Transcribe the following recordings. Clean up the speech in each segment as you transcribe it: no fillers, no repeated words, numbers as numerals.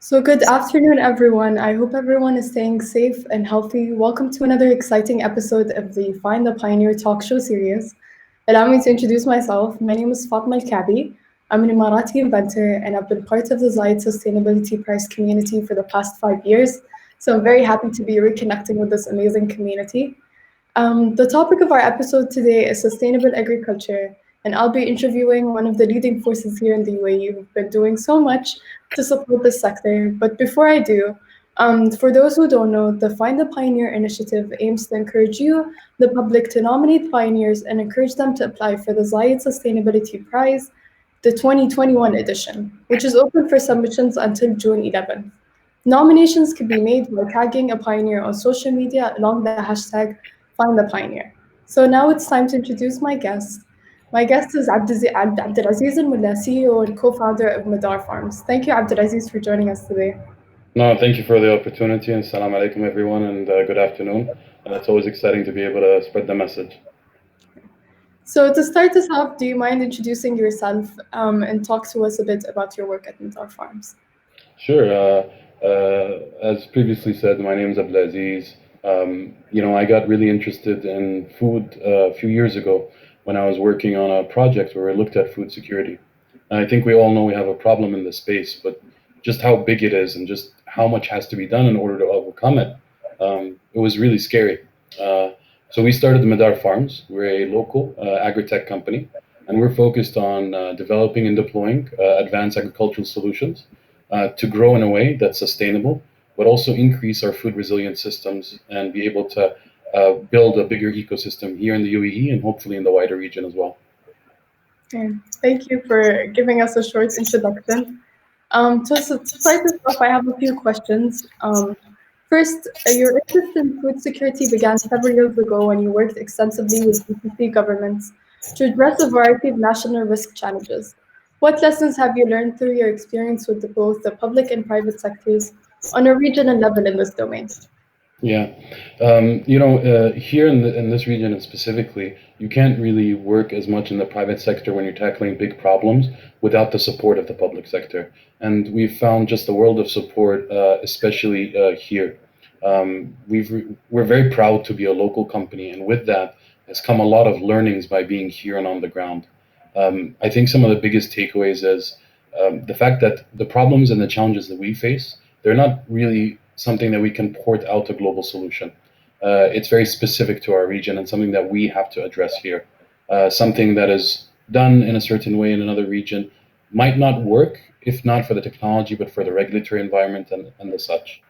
So, good afternoon, everyone. I hope everyone is staying safe and healthy. Welcome to another exciting episode of the Find the Pioneer talk show series. Allow me to introduce myself. My name is Fatima AlKaabi. I'm an Emirati inventor, and I've been part of the Zayed Sustainability Prize community for the past 5 years. So, I'm very happy to be reconnecting with this amazing community. The topic of our episode today is sustainable agriculture, and I'll be interviewing one of the leading forces here in the UAE who've been doing so much to support this sector. But before I do, for those who don't know, the Find the Pioneer initiative aims to encourage you, the public, to nominate pioneers and encourage them to apply for the Zayed Sustainability Prize, the 2021 edition, which is open for submissions until June 11th. Nominations can be made by tagging a pioneer on social media along the hashtag #FindThePioneer. So now it's time to introduce my guest. My guest is Abdulaziz AlMulla, CEO and co-founder of Madar Farms. Thank you, Abdulaziz, for joining us today. No, thank you for the opportunity, and salam alaikum everyone, and good afternoon. It's always exciting to be able to spread the message. So to start this off, do you mind introducing yourself and talk to us a bit about your work at Madar Farms? Sure. As previously said, my name is Abdulaziz. I got really interested in food a few years ago when I was working on a project where we looked at food security. And I think we all know we have a problem in this space, but just how big it is and just how much has to be done in order to overcome it, it was really scary. Uh, so we started the Madar Farms. We're a local agri-tech company, and we're focused on developing and deploying advanced agricultural solutions to grow in a way that's sustainable, but also increase our food resilience systems and be able to build a bigger ecosystem here in the UAE and hopefully in the wider region as well. Okay. Thank you for giving us a short introduction. To start this off, I have a few questions. First, your interest in food security began several years ago when you worked extensively with GCC governments to address a variety of national risk challenges. What lessons have you learned through your experience with both the public and private sectors on a regional level in this domain? Yeah, here in this region and specifically, you can't really work as much in the private sector when you're tackling big problems without the support of the public sector. And we've found just a world of support, especially here. We're very proud to be a local company, and with that has come a lot of learnings by being here and on the ground. I think some of the biggest takeaways is the fact that the problems and the challenges that we face, they're not really something that we can port out a global solution. It's very specific to our region and something that we have to address here. Something that is done in a certain way in another region might not work if not for the technology, but for the regulatory environment and the such.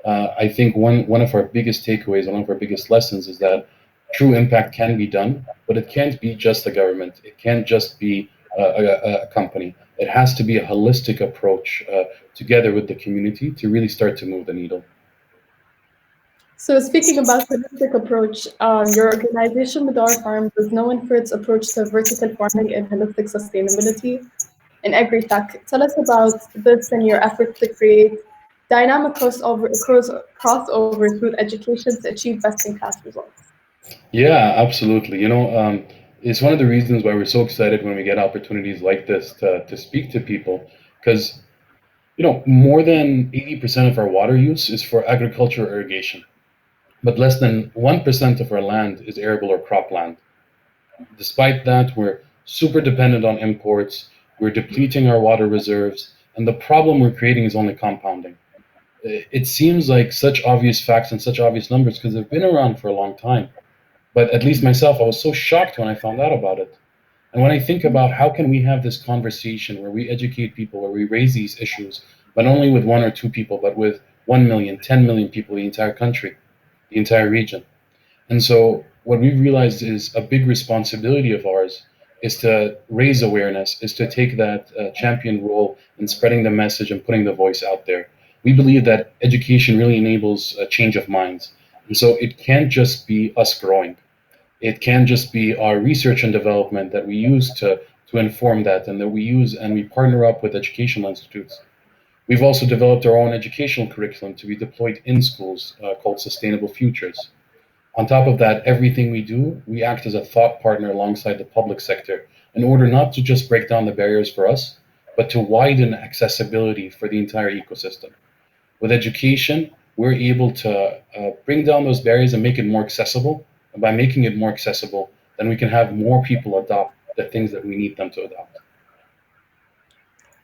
I think one of our biggest takeaways and one of our biggest lessons is that true impact can be done, but it can't be just the government. It can't just be a company. It has to be a holistic approach together with the community to really start to move the needle. So, speaking about holistic approach, your organization, Madar Farms, is known for its approach to vertical farming and holistic sustainability in agri-tech. Tell us about this and your efforts to create dynamic crossovers with education to achieve best-in-class results. Yeah, absolutely. It's one of the reasons why we're so excited when we get opportunities like this to speak to people, because more than 80% of our water use is for agriculture irrigation, but less than 1% of our land is arable or cropland. Despite that, we're super dependent on imports, we're depleting our water reserves, and the problem we're creating is only compounding. It seems like such obvious facts and such obvious numbers because they've been around for a long time. But at least myself, I was so shocked when I found out about it. And when I think about how can we have this conversation where we educate people, where we raise these issues, but not only with one or two people, but with 1 million, 10 million people, the entire country, the entire region. And so what we've realized is a big responsibility of ours is to raise awareness, is to take that champion role in spreading the message and putting the voice out there. We believe that education really enables a change of minds. And so it can't just be us growing. It can just be our research and development that we use to inform that and that we use and we partner up with educational institutes. We've also developed our own educational curriculum to be deployed in schools called Sustainable Futures. On top of that, everything we do, we act as a thought partner alongside the public sector in order not to just break down the barriers for us, but to widen accessibility for the entire ecosystem. With education, we're able to bring down those barriers and make it more accessible. And by making it more accessible, then we can have more people adopt the things that we need them to adopt.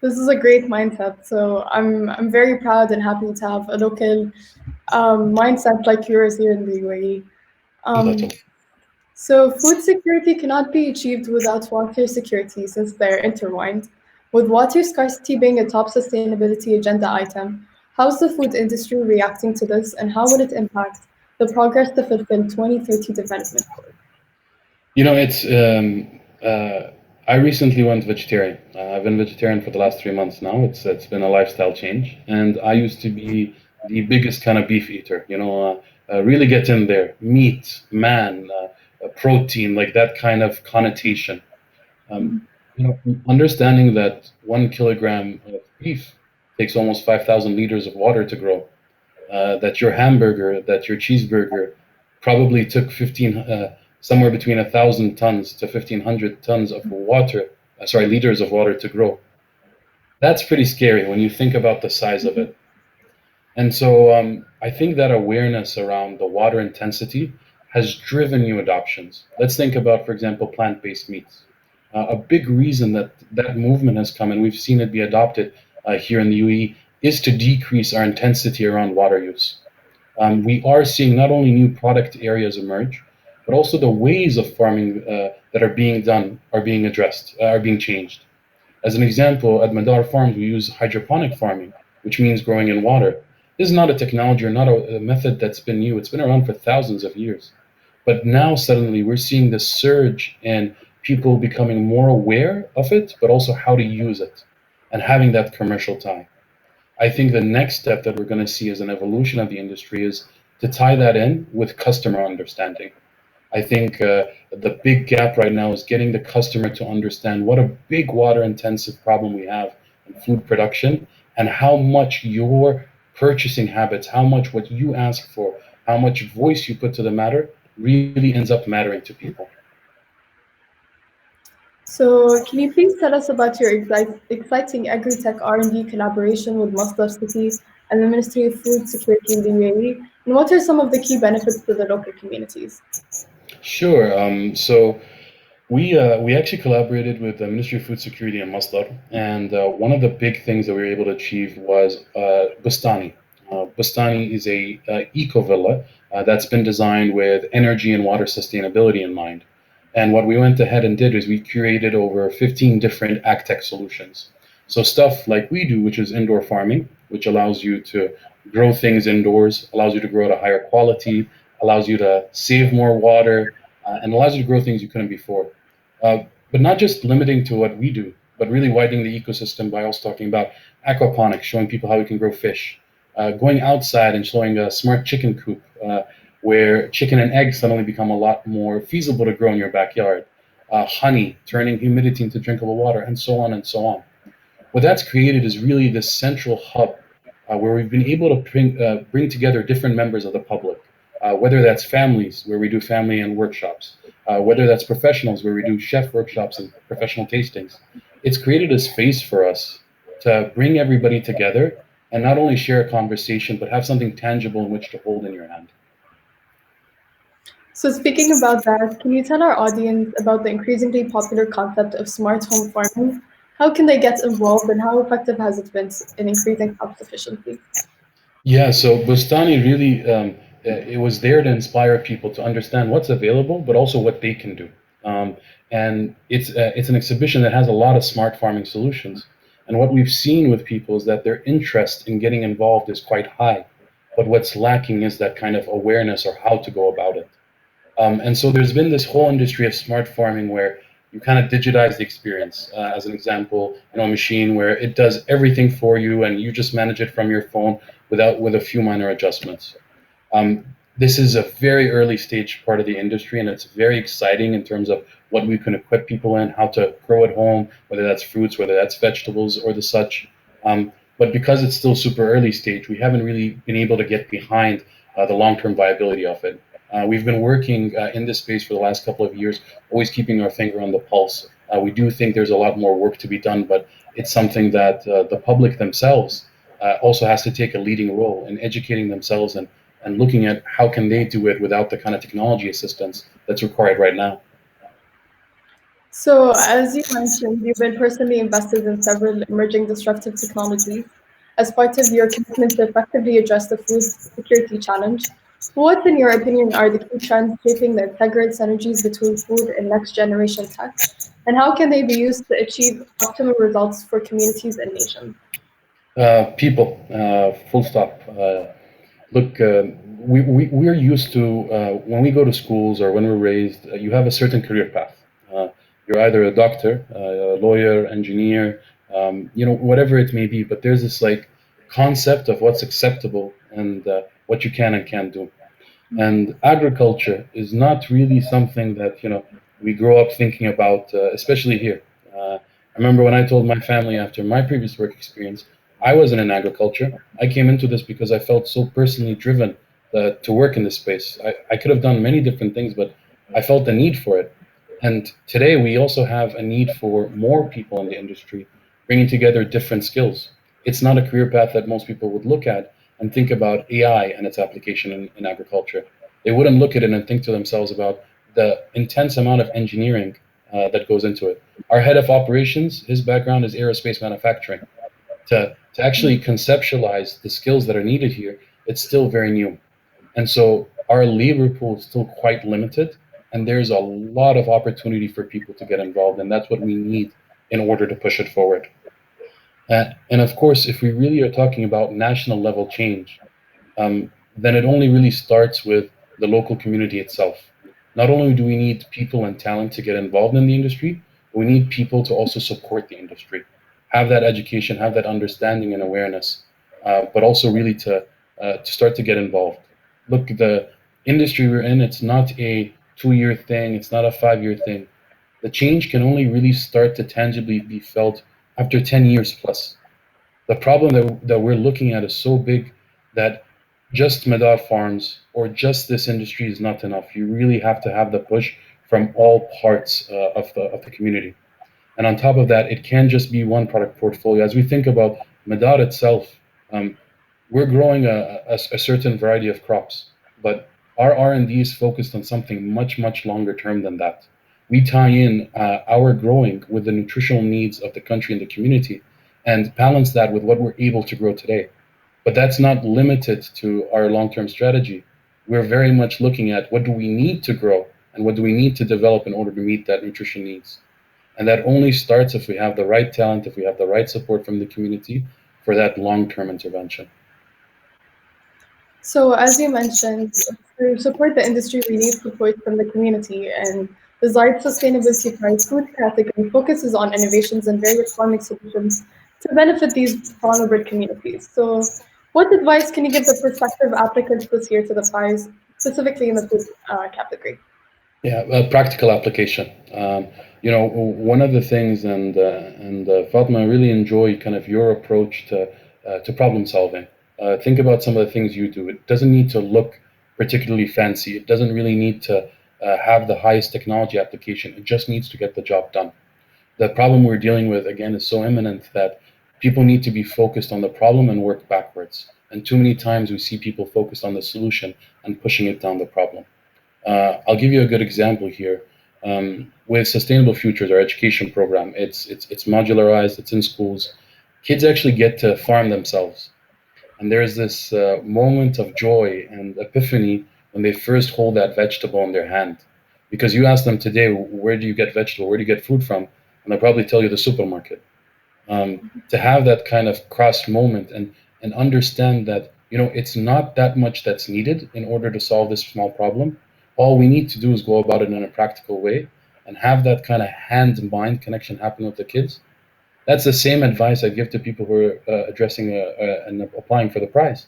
This is a great mindset. So I'm very proud and happy to have a local mindset like yours here in the UAE. Um, Jazakallah. so food security cannot be achieved without water security since they're intertwined. With water scarcity being a top sustainability agenda item, how's the food industry reacting to this and how would it impact the progress to fulfill 2030 development goals? It's I recently went vegetarian. I've been vegetarian for the last 3 months now. It's been a lifestyle change, and I used to be the biggest kind of beef eater. Really get in there, meat, man, protein, like that kind of connotation. Um, Understanding that 1 kilogram of beef takes almost 5,000 liters of water to grow, that your hamburger, that your cheeseburger probably took 15, somewhere between 1,000 tons to 1,500 tons of water, liters of water to grow. That's pretty scary when you think about the size of it. And so I think that awareness around the water intensity has driven new adoptions. Let's think about, for example, plant-based meats. A big reason that that movement has come, and we've seen it be adopted here in the UAE, is to decrease our intensity around water use. We are seeing not only new product areas emerge, but also the ways of farming that are being done are being addressed, are being changed. As an example, at Madar farms, we use hydroponic farming, which means growing in water. This is not a technology or not a method that's been new. It's been around for thousands of years. But now suddenly we're seeing this surge in people becoming more aware of it, but also how to use it and having that commercial tie. I think the next step that we're going to see as an evolution of the industry is to tie that in with customer understanding. I think the big gap right now is getting the customer to understand what a big water intensive problem we have in food production and how much your purchasing habits, how much what you ask for, how much voice you put to the matter really ends up mattering to people. So, can you please tell us about your exciting agri-tech R&D collaboration with Masdar City and the Ministry of Food Security in the UAE, and what are some of the key benefits to the local communities? Sure. We actually collaborated with the Ministry of Food Security and Masdar, and one of the big things that we were able to achieve was Bustani. Bustani is a eco villa that's been designed with energy and water sustainability in mind. And what we went ahead and did is we created over 15 different agtech solutions. So stuff like we do, which is indoor farming, which allows you to grow things indoors, allows you to grow at a higher quality, allows you to save more water, and allows you to grow things you couldn't before. But not just limiting to what we do, but really widening the ecosystem by also talking about aquaponics, showing people how we can grow fish, going outside and showing a smart chicken coop where chicken and eggs suddenly become a lot more feasible to grow in your backyard, honey, turning humidity into drinkable water, and so on and so on. What that's created is really this central hub where we've been able to bring together different members of the public, whether that's families, where we do family and workshops, whether that's professionals, where we do chef workshops and professional tastings. It's created a space for us to bring everybody together and not only share a conversation, but have something tangible in which to hold in your hand. So, speaking about that, can you tell our audience about the increasingly popular concept of smart home farming? How can they get involved, and how effective has it been in increasing self-sufficiency? Yeah, so Bustani really it was there to inspire people to understand what's available, but also what they can do. And it's an exhibition that has a lot of smart farming solutions. And what we've seen with people is that their interest in getting involved is quite high, but what's lacking is that kind of awareness or how to go about it. And so there's been this whole industry of smart farming where you kind of digitize the experience. As an example, a machine where it does everything for you and you just manage it from your phone with a few minor adjustments. This is a very early stage part of the industry, and it's very exciting in terms of what we can equip people in, how to grow at home, whether that's fruits, whether that's vegetables, or the such. But because it's still super early stage, we haven't really been able to get behind the long-term viability of it. We've been working in this space for the last couple of years, always keeping our finger on the pulse. We do think there's a lot more work to be done, but it's something that the public themselves also has to take a leading role in educating themselves and looking at how can they do it without the kind of technology assistance that's required right now. So, as you mentioned, you've been personally invested in several emerging disruptive technologies as part of your commitment to effectively address the food security challenge. What, in your opinion, are the key trends shaping the integral synergies between food and next generation tech? And how can they be used to achieve optimal results for communities and nations? People, full stop. Look, we're used to when we go to schools or when we're raised, you have a certain career path. You're either a doctor, a lawyer, engineer, whatever it may be. But there's this like concept of what's acceptable and what you can and can't do. And agriculture is not really something that we grow up thinking about, especially here. I remember when I told my family after my previous work experience, I wasn't in agriculture. I came into this because I felt so personally driven to work in this space. I could have done many different things, but I felt the need for it. And today we also have a need for more people in the industry, bringing together different skills. It's not a career path that most people would look at and think about AI and its application in agriculture. They wouldn't look at it and think to themselves about the intense amount of engineering that goes into it. Our head of operations, his background is aerospace manufacturing. To actually conceptualize the skills that are needed here, it's still very new. And so our labor pool is still quite limited, and there's a lot of opportunity for people to get involved, and that's what we need in order to push it forward. And of course, if we really are talking about national level change, then it only really starts with the local community itself. Not only do we need people and talent to get involved in the industry, but we need people to also support the industry, have that education, have that understanding and awareness, but also really to start to get involved. Look, the industry we're in, it's not a 2 year thing, it's not a 5 year thing. The change can only really start to tangibly be felt after 10 years plus. The problem that we're looking at is so big that just Madar farms or just this industry is not enough. You really have to have the push from all parts of the community. And on top of that, it can't just be one product portfolio. As we think about Madar itself, um, we're growing a certain variety of crops, but our R&D is focused on something much, much longer term than that. We tie in our growing with the nutritional needs of the country and the community and balance that with what we're able to grow today. But that's not limited to our long-term strategy. We're very much looking at what do we need to grow and what do we need to develop in order to meet that nutrition needs. And that only starts if we have the right talent, if we have the right support from the community for that long-term intervention. So, as you mentioned, to support the industry, we need support from the community, and the Zard Sustainability Prize Food category focuses on innovations and various farming solutions to benefit these vulnerable communities. So, what advice can you give the prospective applicants this year to the prize, specifically in the food category? Yeah, practical application. One of the things, and Fatima, I really enjoy kind of your approach to problem solving. Think about some of the things you do. It doesn't need to look particularly fancy. It doesn't really need to have the highest technology application. It just needs to get the job done. The problem we're dealing with, again, is so imminent that people need to be focused on the problem and work backwards. And too many times we see people focused on the solution and pushing it down the problem. I'll give you a good example here. With Sustainable Futures, our education program, it's modularized. It's in schools. Kids actually get to farm themselves, and there's this moment of joy and epiphany when they first hold that vegetable in their hand. Because you ask them today, where do you get vegetable? Where do you get food from? And they'll probably tell you the supermarket. To have that kind of cross moment and understand that it's not that much that's needed in order to solve this small problem. All we need to do is go about it in a practical way and have that kind of hand-mind connection happen with the kids. That's the same advice I give to people who are addressing and applying for the prize.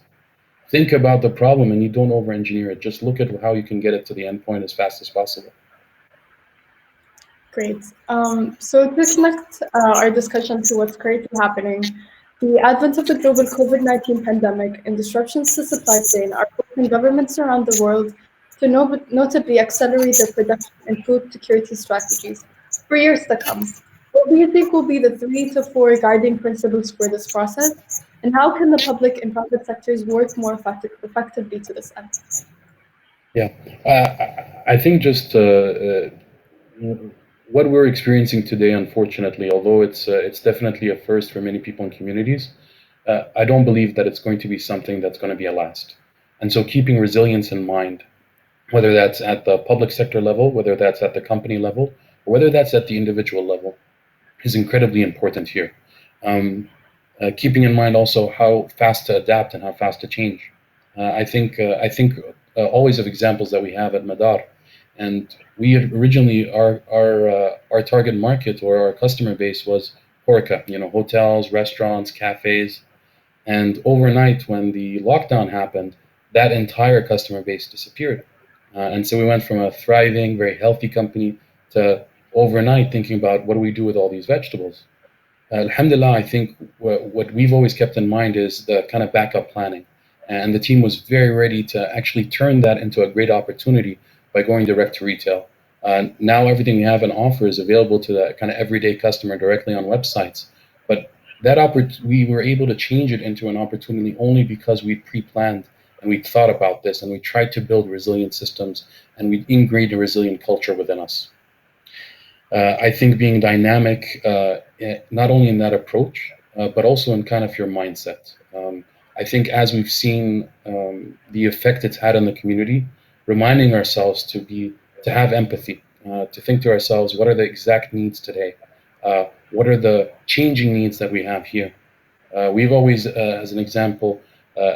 Think about the problem and you don't over-engineer it. Just look at how you can get it to the end point as fast as possible. Great. So to connect our discussion to what's currently happening, the advent of the global COVID-19 pandemic and disruptions to supply chain are forcing governments around the world to notably accelerate their production and food security strategies for years to come. What do you think will be the 3 to 4 guiding principles for this process? And how can the public and private sectors work more effectively to this end? Yeah, I think just what we're experiencing today, unfortunately, although it's definitely a first for many people and communities, I don't believe that it's going to be something that's going to be a last. And so, keeping resilience in mind, whether that's at the public sector level, whether that's at the company level, or whether that's at the individual level, is incredibly important here. Keeping in mind also how fast to adapt and how fast to change. I think always of examples that we have at Madar, and we had originally our target market or our customer base was Horeca, hotels, restaurants, cafes, and overnight when the lockdown happened, that entire customer base disappeared, and so we went from a thriving, very healthy company to overnight thinking about what do we do with all these vegetables. Alhamdulillah, I think what we've always kept in mind is the kind of backup planning. And the team was very ready to actually turn that into a great opportunity by going direct to retail. Now everything we have on offer is available to the kind of everyday customer directly on websites. But we were able to change it into an opportunity only because we pre-planned and we thought about this and we tried to build resilient systems and we ingrained a resilient culture within us. I think being dynamic, not only in that approach, but also in kind of your mindset. I think as we've seen the effect it's had on the community, reminding ourselves to have empathy, to think to ourselves, what are the exact needs today? What are the changing needs that we have here? We've always, as an example,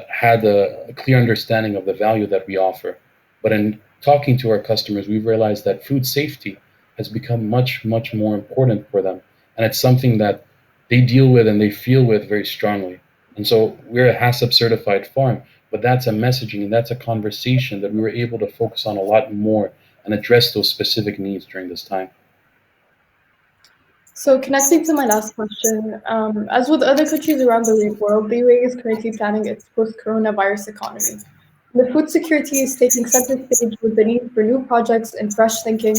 had a clear understanding of the value that we offer. But in talking to our customers, we've realized that food safety has become much, much more important for them. And it's something that they deal with and they feel with very strongly. And so we're a HACCP certified farm, but that's a messaging and that's a conversation that we were able to focus on a lot more and address those specific needs during this time. So, connecting to my last question, as with other countries around the world, the UAE is currently planning its post-coronavirus economy. The food security is taking center stage with the need for new projects and fresh thinking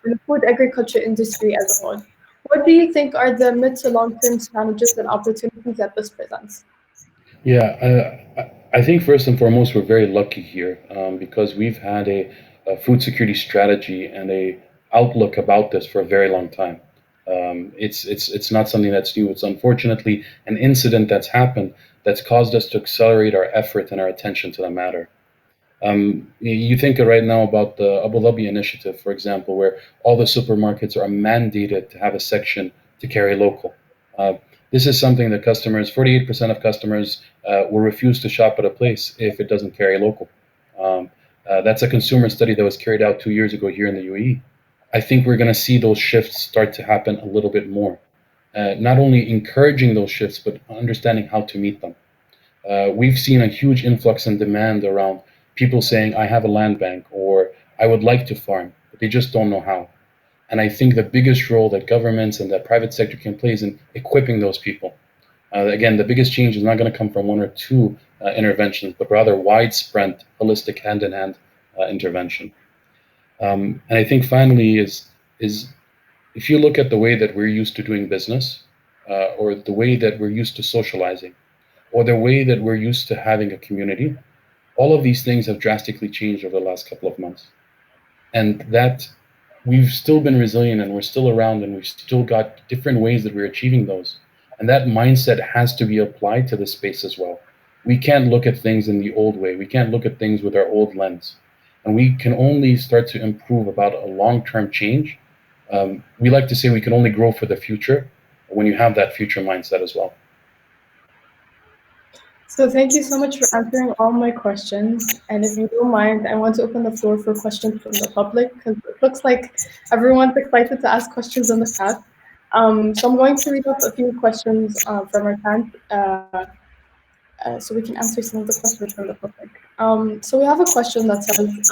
in the food agriculture industry as a whole. What do you think are the mid to long-term challenges and opportunities that this presents? Yeah, I think first and foremost, we're very lucky here because we've had a food security strategy and a outlook about this for a very long time. It's not something that's new. It's unfortunately an incident that's happened that's caused us to accelerate our effort and our attention to the matter. You think right now about the Abu Dhabi initiative, for example, where all the supermarkets are mandated to have a section to carry local. Uh, this is something that 48% of customers will refuse to shop at a place if it doesn't carry local. That's a consumer study that was carried out 2 years ago here in the UAE. I think we're going to see those shifts start to happen a little bit more. Not only encouraging those shifts, but understanding how to meet them. We've seen a huge influx in demand around people saying, I have a land bank or I would like to farm, but they just don't know how. And I think the biggest role that governments and that private sector can play is in equipping those people. Again, the biggest change is not going to come from one or two interventions, but rather widespread, holistic, hand-in-hand intervention. And I think finally is if you look at the way that we're used to doing business, or the way that we're used to socializing, or the way that we're used to having a community, all of these things have drastically changed over the last couple of months. And that we've still been resilient and we're still around and we've still got different ways that we're achieving those. And that mindset has to be applied to this space as well. We can't look at things in the old way. We can't look at things with our old lens. And we can only start to improve about a long-term change. We like to say we can only grow for the future when you have that future mindset as well. So thank you so much for answering all my questions. And if you don't mind, I want to open the floor for questions from the public because it looks like everyone's excited to ask questions in the chat. So I'm going to read up a few questions from our chat so we can answer some of the questions from the public. So we have a question that says,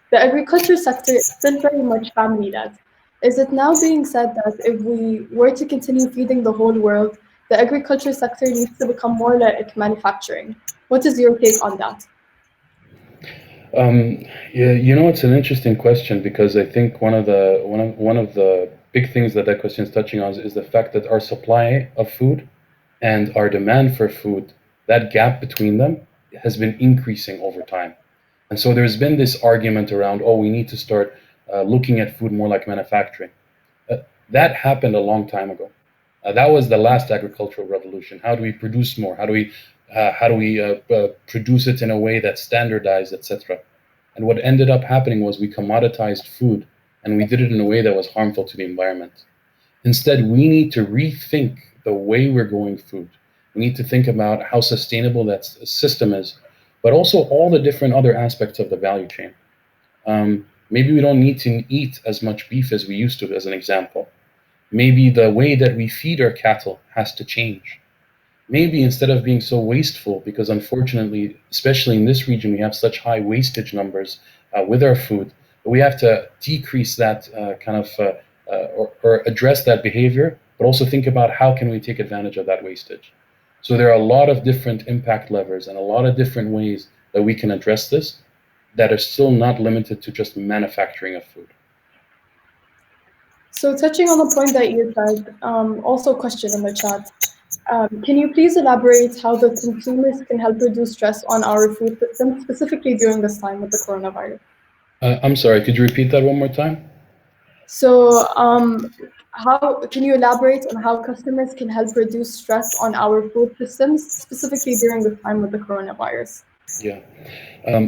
the agriculture sector is still very much family-led. Is it now being said that if we were to continue feeding the whole world, the agriculture sector needs to become more like manufacturing? What is your take on that? Yeah, it's an interesting question because I think one of the big things that that question is touching on is the fact that our supply of food and our demand for food, that gap between them has been increasing over time. And so there's been this argument around, oh, we need to start looking at food more like manufacturing. Uh, that happened a long time ago. That was the last agricultural revolution. How do we produce more? How do we produce it in a way that's standardized, etc. And what ended up happening was we commoditized food, and we did it in a way that was harmful to the environment. Instead, we need to rethink the way we're growing food. We need to think about how sustainable that system is, but also all the different other aspects of the value chain. Maybe we don't need to eat as much beef as we used to, as an example. Maybe the way that we feed our cattle has to change. Maybe instead of being so wasteful, because unfortunately, especially in this region, we have such high wastage numbers with our food, we have to decrease that or address that behavior, but also think about how can we take advantage of that wastage. So there are a lot of different impact levers and a lot of different ways that we can address this that are still not limited to just manufacturing of food. So touching on the point that you said, also a question in the chat. Can you please elaborate how the consumers can help reduce stress on our food system, specifically during this time with the coronavirus? I'm sorry, could you repeat that one more time? So, how can you elaborate on how customers can help reduce stress on our food systems, specifically during this time with the coronavirus? Yeah.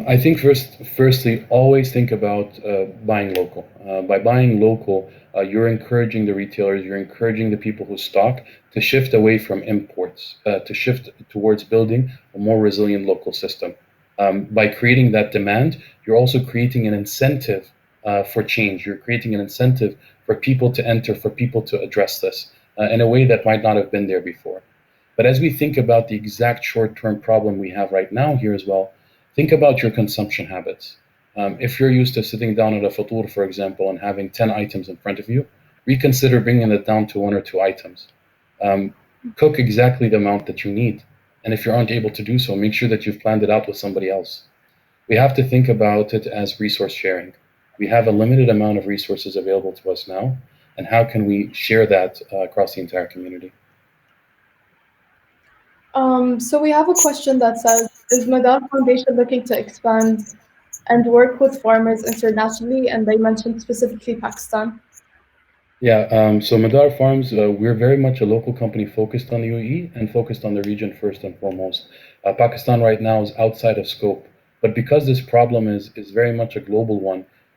I think firstly, always think about buying local. By buying local, you're encouraging the retailers, you're encouraging the people who stock to shift away from imports, to shift towards building a more resilient local system. By creating that demand, you're also creating an incentive for change. You're creating an incentive for people to enter, for people to address this in a way that might not have been there before. But as we think about the exact short-term problem we have right now here as well, think about your consumption habits. If you're used to sitting down at a fatur, for example, and having 10 items in front of you, reconsider bringing it down to one or two items. Cook exactly the amount that you need. And if you aren't able to do so, make sure that you've planned it out with somebody else. We have to think about it as resource sharing. We have a limited amount of resources available to us now, and how can we share that across the entire community? So we have a question that says, is Madar Foundation looking to expand and work with farmers internationally? And they mentioned specifically Pakistan. Yeah, so Madar Farms, we're very much a local company focused on the UAE and focused on the region first and foremost. Pakistan right now is outside of scope, but because this problem is very much a global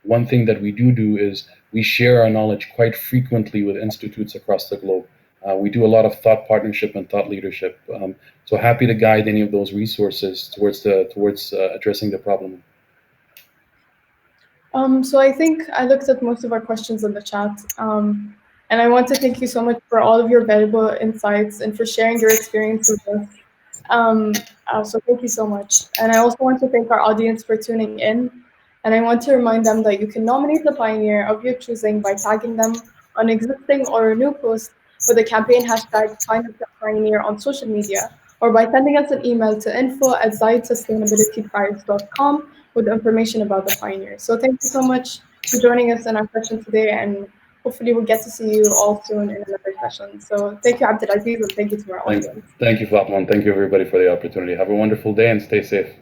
one thing that we do is we share our knowledge quite frequently with institutes across the globe. We do a lot of thought partnership and thought leadership. So happy to guide any of those resources towards addressing the problem. So I think I looked at most of our questions in the chat. And I want to thank you so much for all of your valuable insights and for sharing your experience with us. So thank you so much. And I also want to thank our audience for tuning in. And I want to remind them that you can nominate the pioneer of your choosing by tagging them on existing or a new post with the campaign hashtag #FindThePioneer on social media, or by sending us an email to info@zaidsustainabilityprize.com with information about the pioneer. So thank you so much for joining us in our session today, and hopefully we'll get to see you all soon in another session. So thank you, Abdulaziz, and thank you to our audience. Thank you, Fatima, and thank you everybody for the opportunity. Have a wonderful day and stay safe.